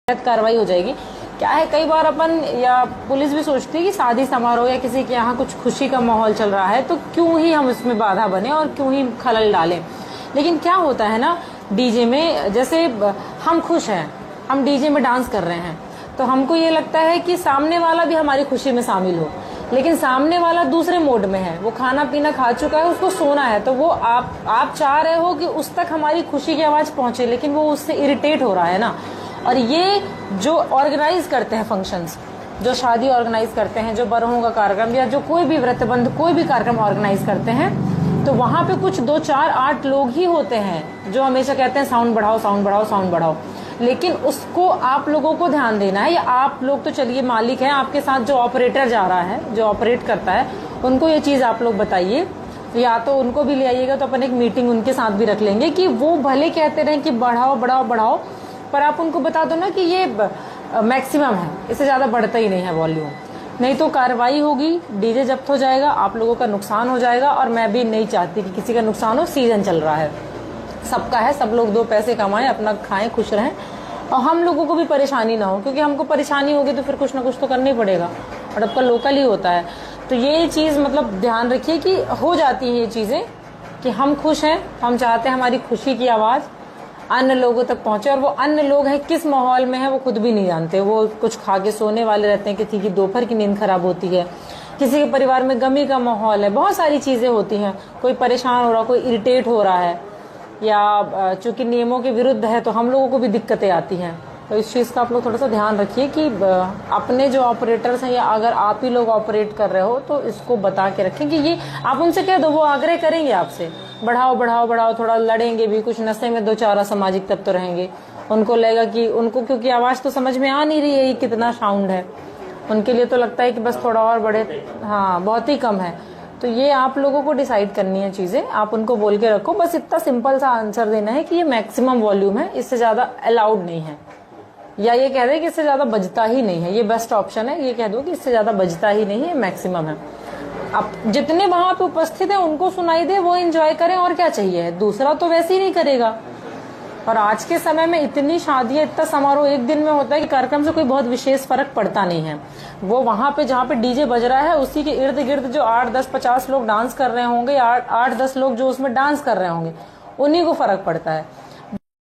कार्रवाई हो जाएगी। क्या है, कई बार अपन या पुलिस भी सोचती है कि शादी समारोह या किसी के यहाँ कुछ खुशी का माहौल चल रहा है तो क्यों ही हम उसमें बाधा बने और क्यों ही खलल डालें। लेकिन क्या होता है ना, डीजे में जैसे हम खुश हैं, हम डीजे में डांस कर रहे हैं तो हमको ये लगता है कि सामने वाला भी हमारी खुशी में शामिल हो, लेकिन सामने वाला दूसरे मोड में है, वो खाना पीना खा चुका है, उसको सोना है, तो वो आप चाह रहे हो कि उस तक हमारी खुशी की आवाज पहुंचे, लेकिन वो उससे इरिटेट हो रहा है ना। और ये जो ऑर्गेनाइज करते हैं फंक्शंस, जो शादी ऑर्गेनाइज करते हैं, जो बरहों का कार्यक्रम या जो कोई भी व्रतबंध कोई भी कार्यक्रम ऑर्गेनाइज करते हैं, तो वहां पे कुछ 2 4 8 लोग ही होते हैं जो हमेशा कहते हैं साउंड बढ़ाओ साउंड बढ़ाओ साउंड बढ़ाओ। लेकिन उसको आप लोगों को ध्यान देना है, या आप लोग तो चलिए मालिक हैं, आपके साथ जो ऑपरेटर जा रहा है, जो ऑपरेट करता है, उनको ये चीज आप लोग बताइए, या तो उनको भी ले आइएगा तो अपन एक मीटिंग उनके साथ भी रख लेंगे कि वो भले कहते रहे कि बढ़ाओ बढ़ाओ बढ़ाओ, पर आप उनको बता दो ना कि ये मैक्सिमम है, इससे ज्यादा बढ़ता ही नहीं है वॉल्यूम, नहीं तो कार्रवाई होगी, डीजे जब्त हो जाएगा, आप लोगों का नुकसान हो जाएगा। और मैं भी नहीं चाहती कि किसी का नुकसान हो, सीजन चल रहा है, सबका है, सब लोग 2 पैसे कमाएं, अपना खाएं, खुश रहें, और हम लोगों को भी परेशानी ना हो, क्योंकि हमको परेशानी होगी तो फिर कुछ ना कुछ तो करना ही पड़ेगा, और आपका लोकल ही होता है। तो ये चीज मतलब ध्यान रखिए कि हो जाती है ये चीजें कि हम खुश हैं, हम चाहते हैं हमारी खुशी की आवाज अन्य लोगों तक पहुंचे, और वो अन्य लोग हैं किस माहौल में है वो खुद भी नहीं जानते, वो कुछ खा के सोने वाले रहते हैं, किसी की दोपहर की नींद खराब होती है, किसी के परिवार में गमी का माहौल है, बहुत सारी चीजें होती हैं, कोई परेशान हो रहा, कोई इरिटेट हो रहा है, या चूंकि नियमों के विरुद्ध है तो हम लोगों को भी दिक्कतें आती हैं। तो इस चीज का आप लोग थोड़ा सा ध्यान रखिए कि अपने जो ऑपरेटर्स हैं, या अगर आप ही लोग ऑपरेट कर रहे हो तो इसको बता के रखें कि ये आप उनसे कह दो, वो आग्रह करेंगे आपसे बढ़ाओ बढ़ाओ बढ़ाओ, थोड़ा लड़ेंगे भी, कुछ नशे में 2 4 असामाजिक तत्व रहेंगे, उनको लगेगा कि उनको, क्योंकि आवाज तो समझ में आ नहीं रही है ये कितना साउंड है, उनके लिए तो लगता है कि बस थोड़ा और बढ़े, हाँ बहुत ही कम है। तो ये आप लोगों को डिसाइड करनी है चीजें, आप उनको बोल के रखो, बस इतना सिंपल सा आंसर देना है कि ये मैक्सिमम वॉल्यूम है, इससे ज्यादा अलाउड नहीं है, या ये कह दे कि इससे ज्यादा बजता ही नहीं है, ये बेस्ट ऑप्शन है, ये कह दो कि इससे ज्यादा बजता ही नहीं है, मैक्सिमम है। अब जितने वहां पे उपस्थित है उनको सुनाई दे, वो एंजॉय करें, और क्या चाहिए, दूसरा तो वैसे ही नहीं करेगा। और आज के समय में इतनी शादियां, इतना समारोह एक दिन में होता है कि कार्यक्रम से कोई बहुत विशेष फर्क पड़ता नहीं है। वो वहां पे जहाँ पे डीजे बज रहा है उसी के इर्द गिर्द जो 8 10 50 लोग डांस कर रहे होंगे, 8 10 लोग जो उसमें डांस कर रहे होंगे, उन्हीं को फर्क पड़ता है।